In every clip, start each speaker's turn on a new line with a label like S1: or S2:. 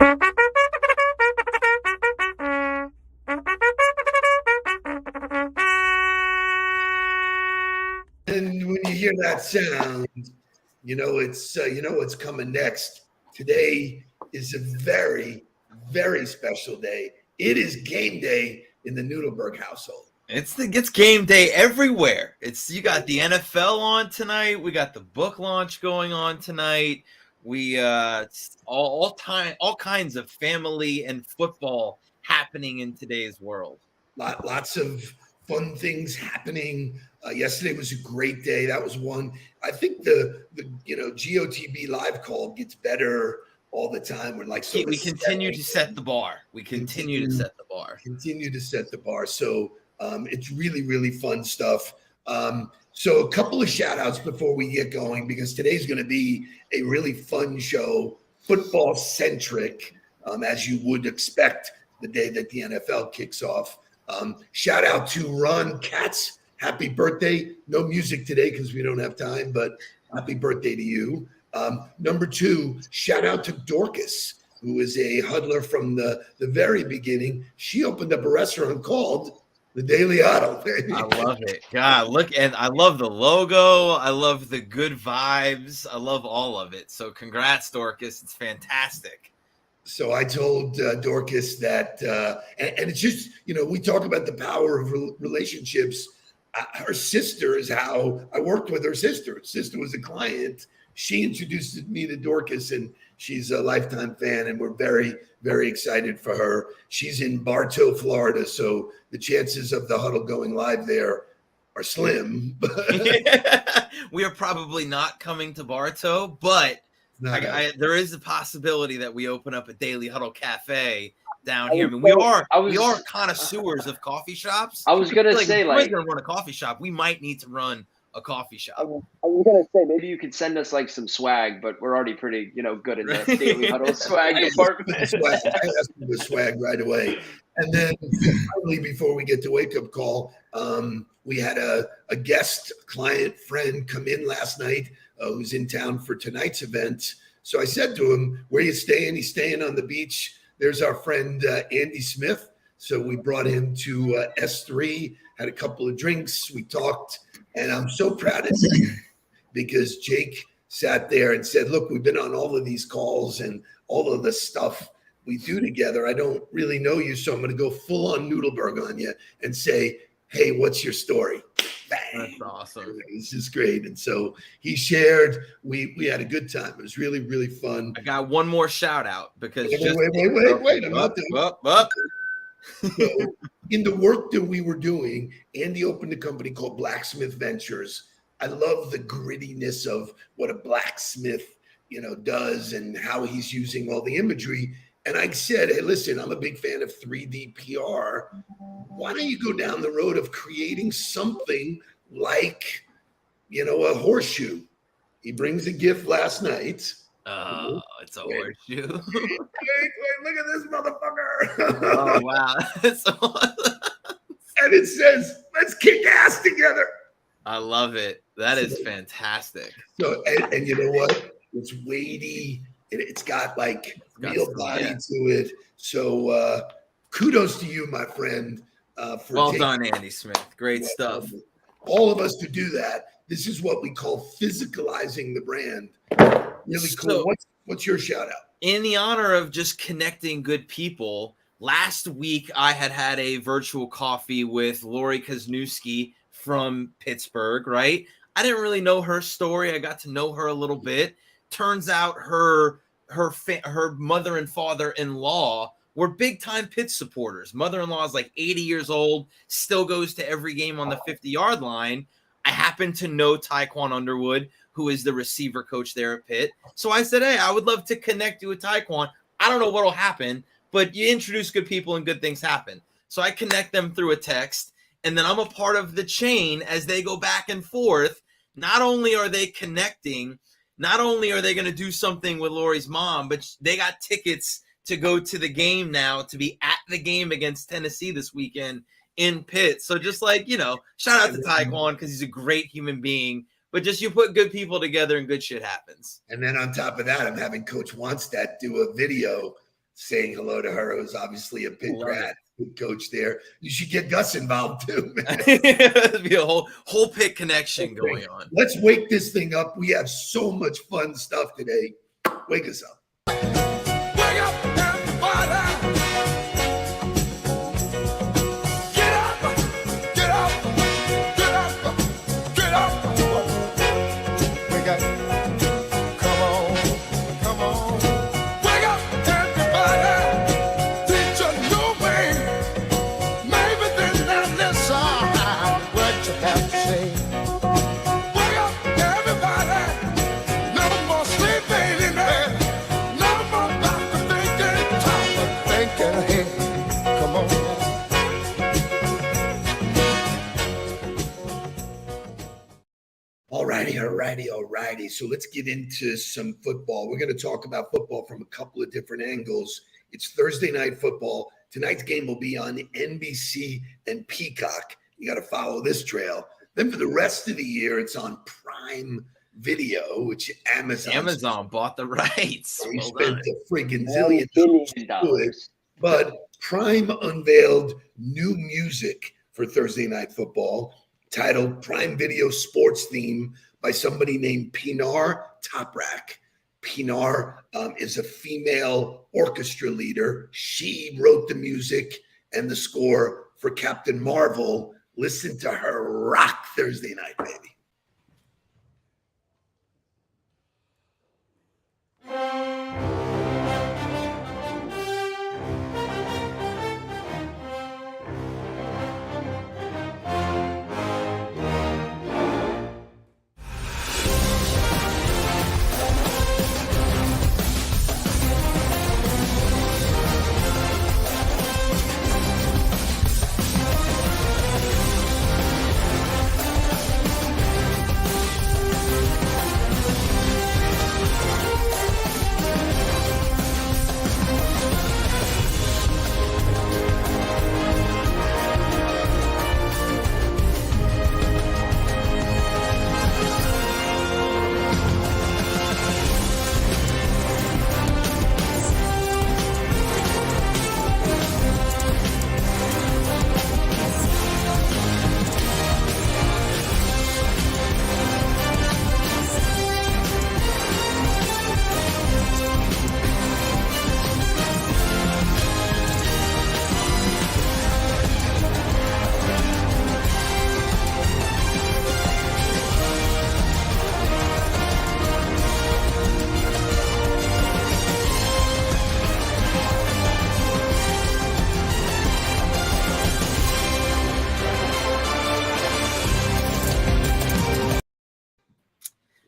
S1: And when you hear that sound, you know what's coming next. Today is a very, very special day. It is game day in the Nudelberg household.
S2: It's game day everywhere. You got the NFL on tonight. We got the book launch going on tonight. We all kinds of family and football happening in today's world.
S1: Lots of fun things happening. Yesterday was a great day. That was one. I think the GOTB live call gets better all the time. We're like,
S2: we continue to set the bar. Continue to set the bar. So it's really, really fun stuff. So a couple of shout outs before we get going, because today's going to be a really fun show, football centric, as you would expect the day that the NFL kicks off. Shout out to Ron Katz. Happy birthday. No music today because we don't have time, but happy birthday to you. Number two, shout out to Dorcas, who is a huddler from the very beginning. She opened up a restaurant called the Daily Huddle. I love it. God, and I love the logo. I love the good vibes. I love all of it. So congrats, Dorcas. It's fantastic.
S1: So I told Dorcas that, and it's just, we talk about the power of relationships. Her sister is how I worked with her sister. Her sister was a client. She introduced me to Dorcas, and she's a lifetime fan, and we're very, very excited for her. She's in Bartow, Florida, so the chances of the Huddle going live there are slim.
S2: We are probably not coming to Bartow, but there is a possibility that we open up a Daily Huddle cafe down here. I mean, we are connoisseurs of coffee shops.
S3: I was gonna say,
S2: we're gonna run a coffee shop. We might need to run a coffee shop.
S3: I was gonna say maybe you could send us like some swag, but we're already pretty, good in the Daily Huddle swag department.
S1: I asked for the swag right away. And then finally, before we get to wake up call, we had a guest client friend come in last night who's in town for tonight's event. So I said to him, "Where you staying?" He's staying on the beach. There's our friend Andy Smith. So we brought him to S3, had a couple of drinks, we talked, and I'm so proud of him because Jake sat there and said, "Look, we've been on all of these calls and all of the stuff we do together. I don't really know you, so I'm going to go full on Nudelberg on you and say, hey, what's your story?" Bang.
S2: That's awesome.
S1: This is great. And so he shared. We had a good time. It was really, really fun.
S2: I got one more shout out because
S1: wait. I'm not done. So in the work that we were doing, Andy opened a company called Blacksmith Ventures. I love the grittiness of what a blacksmith, does and how he's using all the imagery. And I said, hey, listen, I'm a big fan of 3D PR. Why don't you go down the road of creating something like, a horseshoe? He brings a gift last night.
S2: Oh, it's a horseshoe.
S1: Wait, look at this motherfucker.
S2: Oh, wow.
S1: And it says, let's kick ass together.
S2: I love it. That is fantastic.
S1: So, and you know what? It's weighty. It's got real body to it. So kudos to you, my friend.
S2: Well done, Andy Smith. Great stuff.
S1: All of us to do that. This is what we call physicalizing the brand. Really cool. So, what's your shout out?
S2: In the honor of just connecting good people, last week I had a virtual coffee with Lori Kosnewski from Pittsburgh, right? I didn't really know her story. I got to know her a little bit. Turns out her mother and father-in-law were big-time Pitt supporters. Mother-in-law is like 80 years old, still goes to every game on the 50-yard line. I happen to know Taekwon Underwood, who is the receiver coach there at Pitt. So I said, hey, I would love to connect you with Taekwon. I don't know what will happen, but you introduce good people and good things happen. So I connect them through a text, and then I'm a part of the chain as they go back and forth. Not only are they connecting, not only are they going to do something with Lori's mom, but they got tickets to go to the game now, to be at the game against Tennessee this weekend in Pitt. So just shout out to Taekwon because he's a great human being. But just you put good people together and good shit happens.
S1: And then on top of that, I'm having Coach Wanstead do a video saying hello to her. It was obviously a pit
S2: Love
S1: rat, good coach there. You should get Gus involved too, man.
S2: It'd be a whole pit connection going on.
S1: Let's wake this thing up. We have so much fun stuff today. Wake us up.
S4: Wake up, everybody. Get up, get up, get up, get up. Wake up. Come on, come on. Wake up, everybody. Teach a new way. Maybe then they'll listen what you have to say. Wake up, everybody. No more sleeping in bed. No more about to thinking, talk, but thinking ahead. Come on.
S1: Alrighty. So let's get into some football. We're going to talk about football from a couple of different angles. It's Thursday night football. Tonight's game will be on NBC and Peacock. You got to follow this trail. Then for the rest of the year, it's on Prime Video, which
S2: Amazon bought the rights.
S1: We
S2: Well
S1: spent
S2: done.
S1: a friggin'
S3: $1
S1: zillion
S3: billion.
S1: to it. But Prime unveiled new music for Thursday Night Football titled Prime Video Sports Theme by somebody named Pinar Toprak. Pinar is a female orchestra leader. She wrote the music and the score for Captain Marvel. Listen to her rock Thursday night, baby.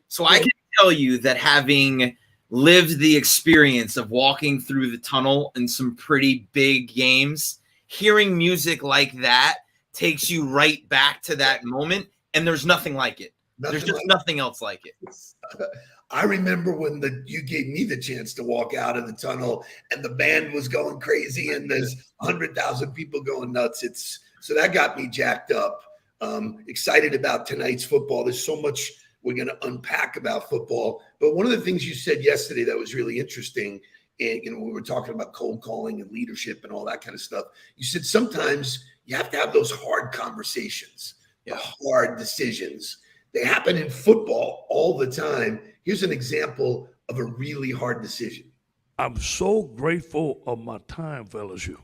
S2: So I can tell you that having lived the experience of walking through the tunnel in some pretty big games, hearing music like that takes you right back to that moment, and there's nothing like it. There's just nothing else like it.
S1: I remember when you gave me the chance to walk out of the tunnel and the band was going crazy and there's 100,000 people going nuts. So that got me jacked up. Excited about tonight's football. There's so much we're going to unpack about football. But one of the things you said yesterday that was really interesting, and we were talking about cold calling and leadership and all that kind of stuff. You said sometimes you have to have those hard conversations, the hard decisions. They happen in football all the time. Here's an example of a really hard decision.
S5: I'm so grateful of my time for LSU.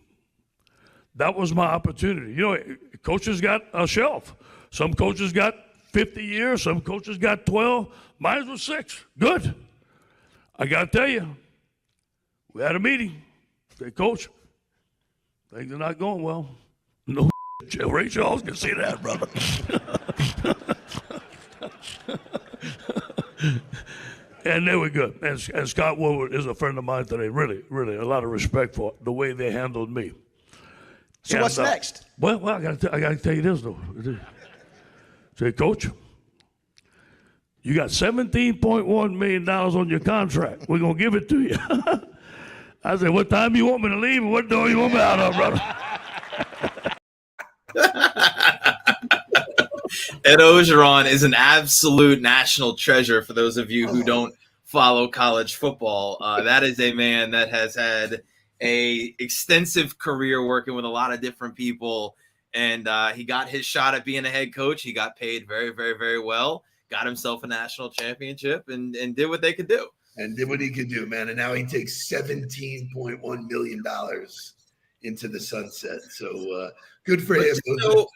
S5: That was my opportunity. You know, coaches got a shelf. Some coaches got 50 years. Some coaches got 12. Mine was 6. Good. I got to tell you, we had a meeting. Say, Coach, things are not going well. No, Ray Charles can see that, brother. And they were good. And Scott Woodward is a friend of mine today. Really, really, a lot of respect for the way they handled me.
S6: So what's next?
S5: Well, I got to tell you this, though. Say, Coach, you got $17.1 million on your contract. We're going to give it to you. I said, what time you want me to leave and what door you want me out of, brother?
S2: Ed Ogeron is an absolute national treasure for those of you who don't follow college football. That is a man that has had a extensive career working with a lot of different people. And he got his shot at being a head coach. He got paid very, very, very well, got himself a national championship and did what they could do.
S1: And did what he could do, man. And now he takes $17.1 million into the sunset. So good for him.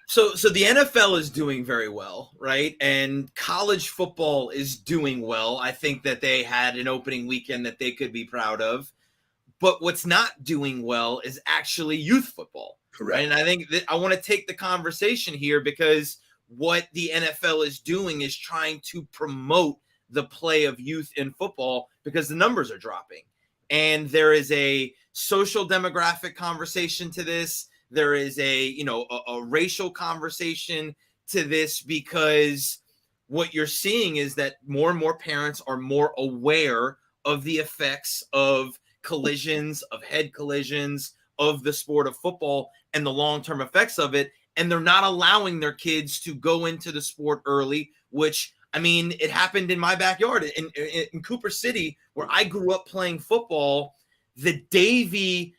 S2: So the NFL is doing very well, right? And college football is doing well. I think that they had an opening weekend that they could be proud of. But what's not doing well is actually youth football.
S1: Correct.
S2: Right? And I think that I want to take the conversation here because what the NFL is doing is trying to promote the play of youth in football because the numbers are dropping. And there is a social demographic conversation to this. There is a racial conversation to this because what you're seeing is that more and more parents are more aware of the effects of collisions, of head collisions, of the sport of football and the long-term effects of it. And they're not allowing their kids to go into the sport early, which, I mean, it happened in my backyard in Cooper City, where I grew up playing football. The Davie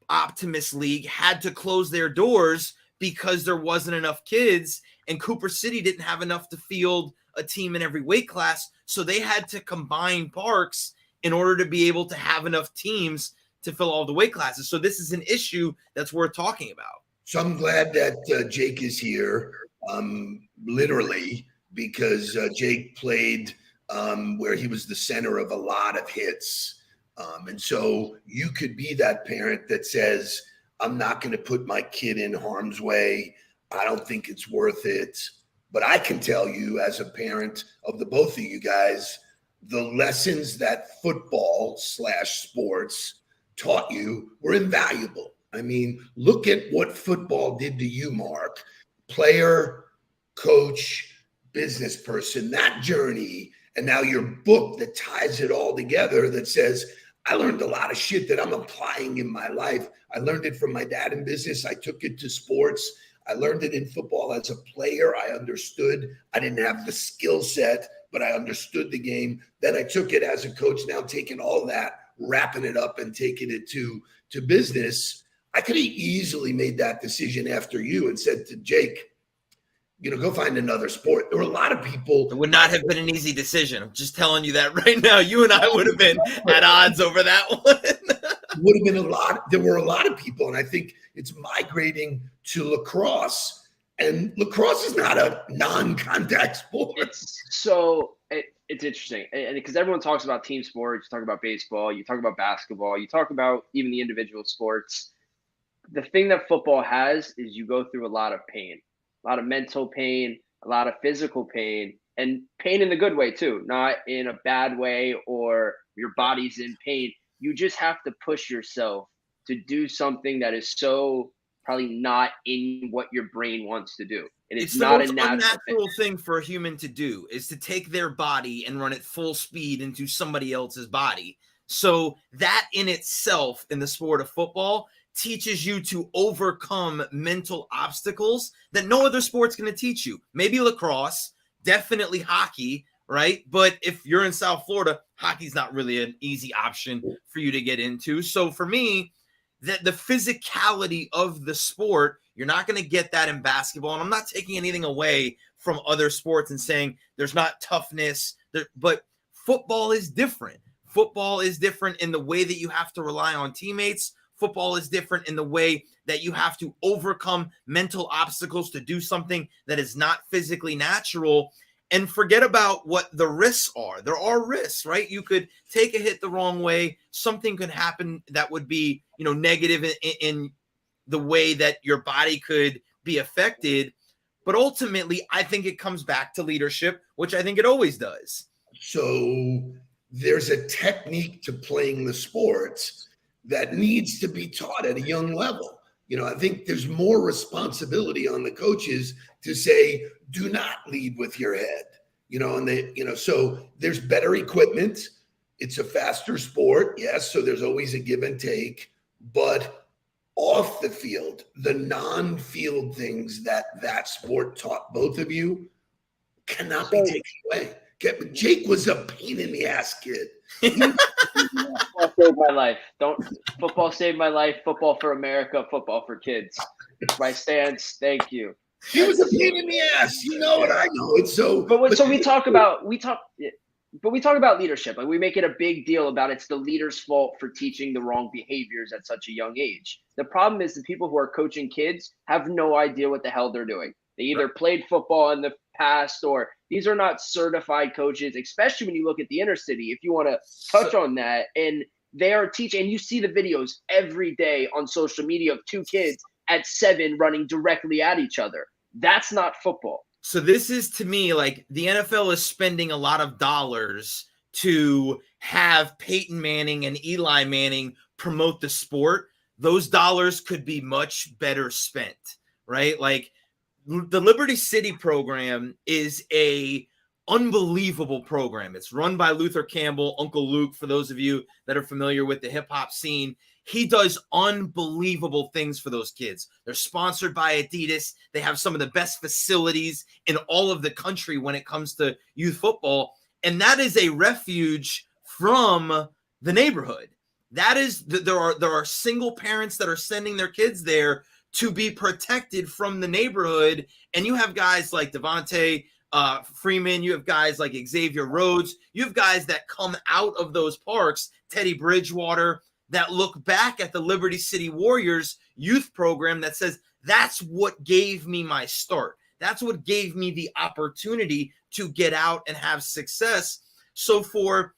S2: Optimist League had to close their doors because there wasn't enough kids, and Cooper City didn't have enough to field a team in every weight class. So they had to combine parks in order to be able to have enough teams to fill all the weight classes. So this is an issue that's worth talking about.
S1: So I'm glad that Jake is here, literally, because Jake played where he was the center of a lot of hits. And so you could be that parent that says, I'm not going to put my kid in harm's way. I don't think it's worth it. But I can tell you as a parent of the both of you guys, the lessons that football/sports taught you were invaluable. I mean, look at what football did to you, Mark. Player, coach, business person, that journey, and now your book that ties it all together that says, I learned a lot of shit that I'm applying in my life. I learned it from my dad in business. I took it to sports. I learned it in football as a player. I understood. I didn't have the skill set, but I understood the game. Then I took it as a coach, now taking all that, wrapping it up and taking it to business. I could have easily made that decision after you and said to Jake, go find another sport. There were a lot of people.
S2: It would not have been an easy decision. I'm just telling you that right now. You and I would have been at odds over that one.
S1: Would have been a lot. There were a lot of people, and I think it's migrating to lacrosse. And lacrosse is not a non-contact sport.
S3: It's interesting, and because everyone talks about team sports, you talk about baseball, you talk about basketball, you talk about even the individual sports. The thing that football has is you go through a lot of pain, a lot of mental pain, a lot of physical pain, and pain in the good way too, not in a bad way or your body's in pain. You just have to push yourself to do something that is so probably not in what your brain wants to do. And it's not a
S2: natural thing for a human to do is to take their body and run it full speed into somebody else's body. So that in itself in the sport of football teaches you to overcome mental obstacles that no other sport's going to teach you. Maybe lacrosse, definitely hockey, right? But if you're in South Florida, hockey's not really an easy option for you to get into. So for me, that the physicality of the sport, you're not going to get that in basketball. And I'm not taking anything away from other sports and saying there's not toughness, but football is different. Football is different in the way that you have to rely on teammates. Football is different in the way that you have to overcome mental obstacles to do something that is not physically natural. And forget about what the risks are. There are risks, right? You could take a hit the wrong way. Something could happen that would be, negative in the way that your body could be affected. But ultimately, I think it comes back to leadership, which I think it always does.
S1: So there's a technique to playing the sports that needs to be taught at a young level. I think there's more responsibility on the coaches to say, do not lead with your head, so there's better equipment. It's a faster sport. Yes. So there's always a give and take, but off the field, the non-field things that sport taught both of you cannot be taken away. Jake was a pain in the ass kid. He
S3: Football saved my life. Football saved my life. Football for America. Football for kids. My stance. Thank you.
S1: He was a pain in the ass. You know what? I know it. So,
S3: So we talk about leadership. Like, we make it a big deal about it's the leader's fault for teaching the wrong behaviors at such a young age. The problem is the people who are coaching kids have no idea what the hell they're doing. They either played football in the past, or these are not certified coaches, especially when you look at the inner city, if you want to touch on that. And they are teaching, and you see the videos every day on social media of two kids at 7 running directly at each other. That's not football.
S2: So this is, to me, like, the NFL is spending a lot of dollars to have Peyton Manning and Eli Manning promote the sport. Those dollars could be much better spent, right? Like, the Liberty City program is a unbelievable program. It's run by Luther Campbell, Uncle Luke, for those of you that are familiar with the hip hop scene. He does unbelievable things for those kids. They're sponsored by Adidas. They have some of the best facilities in all of the country when it comes to youth football. And that is a refuge from the neighborhood. That is, there are single parents that are sending their kids there to be protected from the neighborhood. And you have guys like Devontae Freeman, you have guys like Xavier Rhodes, you have guys that come out of those parks, Teddy Bridgewater, that look back at the Liberty City Warriors youth program that says, that's what gave me my start. That's what gave me the opportunity to get out and have success. So for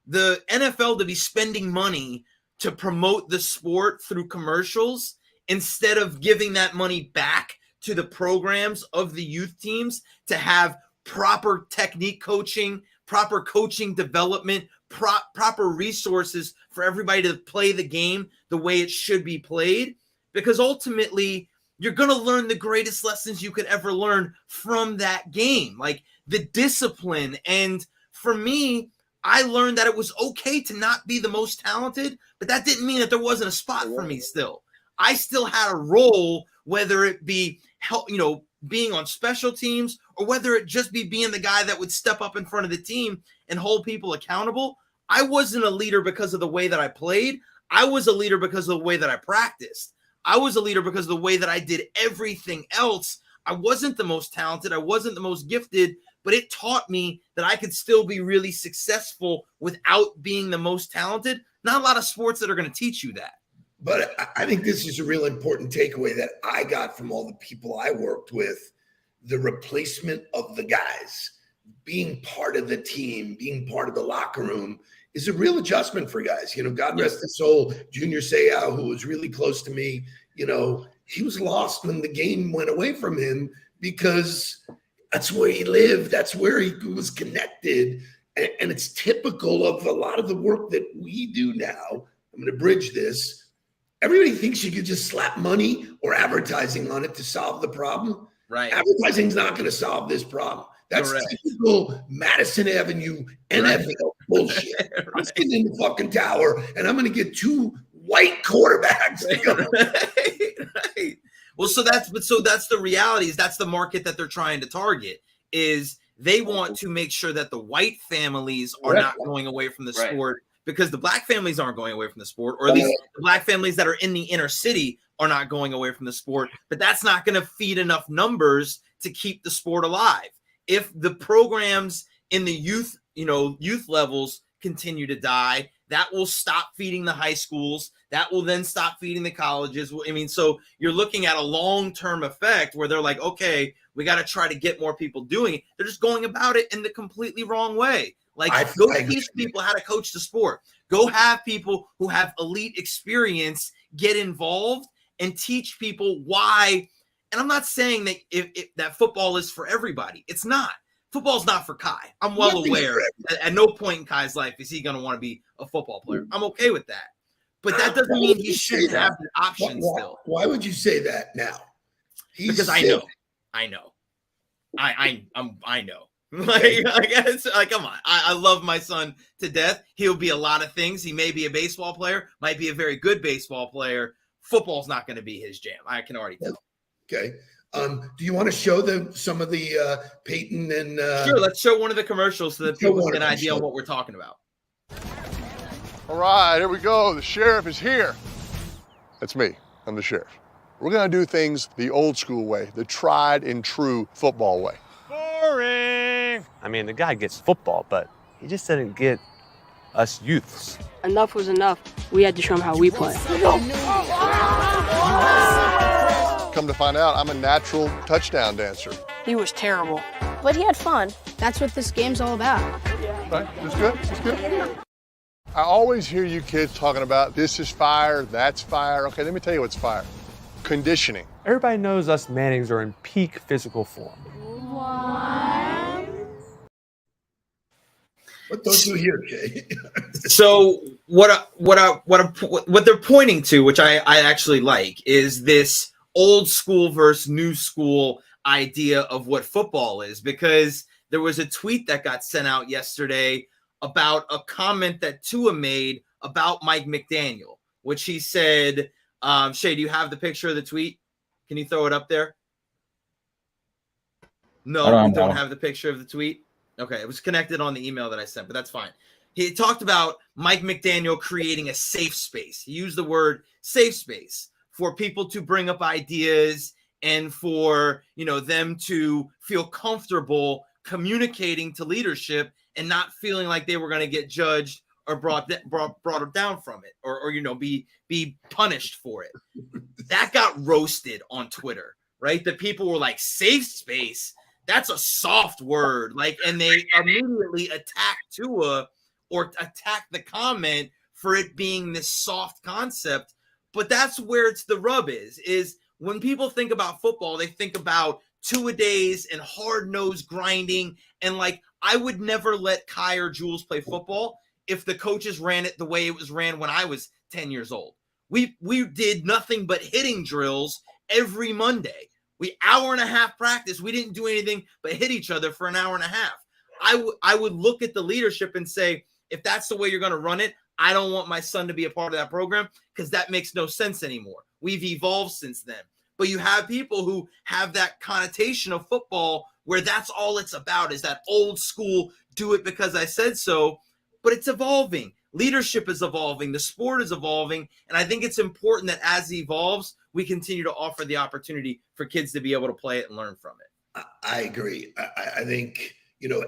S2: the NFL to be spending money to promote the sport through commercials, instead of giving that money back to the programs of the youth teams to have proper technique coaching, proper coaching development, proper resources for everybody to play the game the way it should be played, because ultimately you're going to learn the greatest lessons you could ever learn from that game, like the discipline. And for me, I learned that it was okay to not be the most talented, but that didn't mean that there wasn't a spot for me still. I still had a role, whether it be being on special teams, or whether it just be being the guy that would step up in front of the team and hold people accountable. I wasn't a leader because of the way that I played. I was a leader because of the way that I practiced. I was a leader because of the way that I did everything else. I wasn't the most talented. I wasn't the most gifted, but it taught me that I could still be really successful without being the most talented. Not a lot of sports that are going to teach you that.
S1: But I think this is a real important takeaway that I got from all the people I worked with. The replacement of the guys, being part of the team, being part of the locker room is a real adjustment for guys. God rest his soul, Junior Seau, who was really close to me, he was lost when the game went away from him because that's where he lived. That's where he was connected. And it's typical of a lot of the work that we do now. I'm going to bridge this. Everybody thinks you could just slap money or advertising on it to solve the problem.
S2: Right.
S1: Advertising's not going to solve this problem. That's typical Madison Avenue NFL bullshit. Right. I'm sitting in the fucking tower and I'm going to get 2 white quarterbacks.
S2: Right. Well, so that's the reality. Is that's the market that they're trying to target. Is they want to make sure that the white families are not going away from the sport. Because the black families aren't going away from the sport, or at least the black families that are in the inner city are not going away from the sport. But that's not going to feed enough numbers to keep the sport alive. If the programs in the youth levels continue to die, that will stop feeding the high schools. That will then stop feeding the colleges. I mean, so you're looking at a long-term effect where they're like, okay, we got to try to get more people doing it. They're just going about it in the completely wrong way. Like, go teach people how to coach the sport. Go have people who have elite experience get involved and teach people why. And I'm not saying that that football is for everybody. It's not. Football's not for Kai. I'm well aware. At no point in Kai's life is he going to want to be a football player. I'm okay with that. But that doesn't mean he shouldn't have the option still.
S1: Why would you say that now?
S2: Because I know. I know. Like, come on. I love my son to death. He'll be a lot of things. He may be a baseball player, might be a very good baseball player. Football's not going to be his jam. I can already tell.
S1: Okay. Do you want to show them some of the Peyton and?
S2: Sure. Let's show one of the commercials so that people get an idea on what we're talking about.
S7: All right, here we go. The sheriff is here. That's me. I'm the sheriff. We're going to do things the old school way, the tried and true football way.
S8: Boring! I mean, the guy gets football, but he just didn't get us youths.
S9: Enough was enough. We had to show him how we play.
S7: Come to find out, I'm a natural touchdown dancer.
S9: He was terrible.
S10: But he had fun. That's what this game's all about.
S7: Right? That's good? That's good? I always hear you kids talking about this is fire, that's fire. Okay, let me tell you what's fire. Conditioning.
S8: Everybody knows us Mannings are in peak physical form.
S1: What don't you hear, Jay?
S2: So what they're pointing to, which I actually like, is this old school versus new school idea of what football is, because there was a tweet that got sent out yesterday about a comment that Tua made about Mike McDaniel, which he said, Shay, do you have the picture of the tweet? Can you throw it up there? No, we don't have the picture of the tweet. Okay, it was connected on the email that I sent, but that's fine. He talked about Mike McDaniel creating a safe space. He used the word safe space for people to bring up ideas and for, them to feel comfortable communicating to leadership and not feeling like they were going to get judged or brought down from it or be punished for it. That got roasted on Twitter, right? The people were like, safe space? That's a soft word. And they immediately attacked Tua or attacked the comment for it being this soft concept. But that's where the rub is when people think about football, they think about two-a-days and hard-nosed grinding. And I would never let Kai or Jules play football if the coaches ran it the way it was ran when I was 10 years old. We did nothing but hitting drills every Monday. Hour and a half practice. We didn't do anything but hit each other for an hour and a half. I would look at the leadership and say, if that's the way you're going to run it, I don't want my son to be a part of that program because that makes no sense anymore. We've evolved since then. But you have people who have that connotation of football where that's all it's about, is that old school, do it because I said so. But it's evolving. Leadership is evolving. The sport is evolving. And I think it's important that as it evolves, we continue to offer the opportunity for kids to be able to play it and learn from it.
S1: I agree. I think,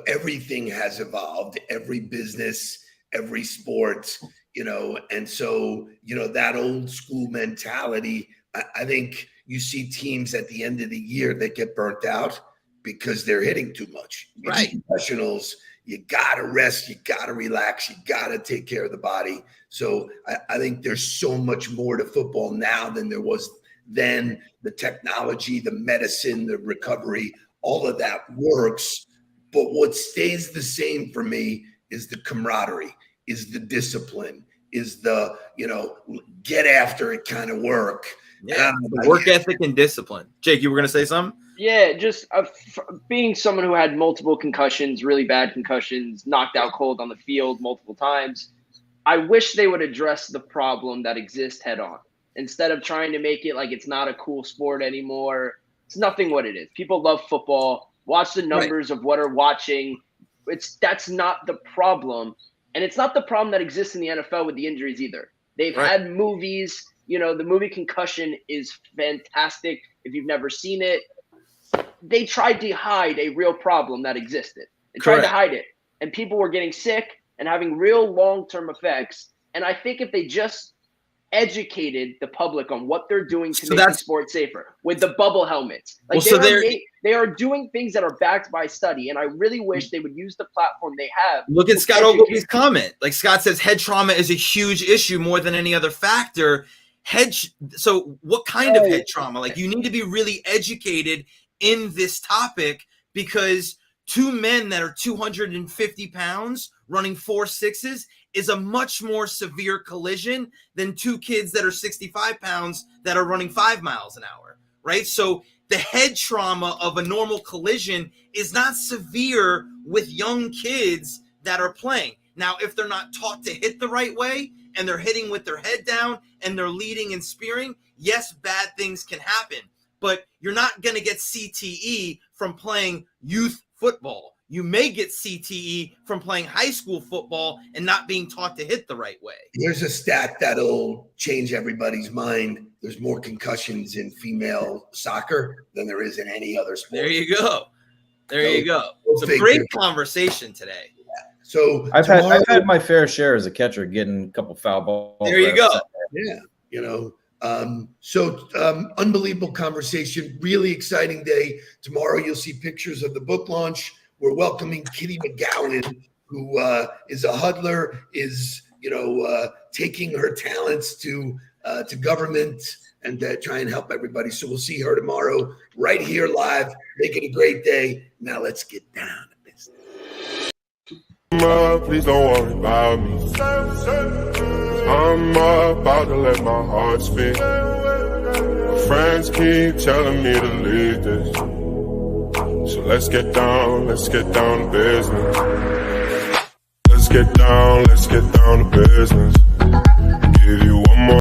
S1: everything has evolved, every business, every sport, and so, that old school mentality, I think you see teams at the end of the year that get burnt out because they're hitting too much.
S2: Right.
S1: Professionals, you got to rest, you got to relax, you got to take care of the body. So I think there's so much more to football now than there was then. The technology, the medicine, the recovery, all of that works. But what stays the same for me is the camaraderie, is the discipline, is the, get after it kind of work.
S2: Yeah, work ethic and discipline. Jake, you were going to say something?
S3: Yeah, just being someone who had multiple concussions, really bad concussions, knocked out cold on the field multiple times, I wish they would address the problem that exists head on. Instead of trying to make it like it's not a cool sport anymore, it's nothing what it is. People love football. Watch the numbers of what are watching. That's not the problem. And it's not the problem that exists in the NFL with the injuries either. They've had movies. The movie Concussion is fantastic. If you've never seen it, they tried to hide a real problem that existed. They tried to hide it. And people were getting sick and having real long-term effects. And I think if they just educated the public on what they're doing to make the sport safer with the bubble helmets. They are doing things that are backed by study, and I really wish they would use the platform they have.
S2: Look at Scott Ogilvy's comment. Scott says head trauma is a huge issue more than any other factor. So what kind of head trauma? You need to be really educated in this topic because two men that are 250 pounds running 4.6s is a much more severe collision than two kids that are 65 pounds that are running 5 miles an hour, right? So the head trauma of a normal collision is not severe with young kids that are playing. Now, if they're not taught to hit the right way and they're hitting with their head down and they're leading and spearing, yes, bad things can happen, but you're not going to get CTE from playing youth football. You may get CTE from playing high school football and not being taught to hit the right way.
S1: Here's a stat that'll change everybody's mind. There's more concussions in female soccer than there is in any other sport.
S2: There you go. You go. It's a great conversation today.
S1: So
S6: I've had my fair share as a catcher getting a couple foul balls.
S2: There you go.
S1: Yeah, unbelievable conversation, really exciting day. Tomorrow you'll see pictures of the book launch. We're welcoming Kitty McGowan, who is a huddler, is taking her talents to government and try and help everybody. So we'll see her tomorrow right here live. Make it a great day. Now let's get down to business.
S4: Please don't worry about me. I'm about to let my heart speak. My friends keep telling me to leave this. So let's get down to business. Let's get down to business. Give you one more.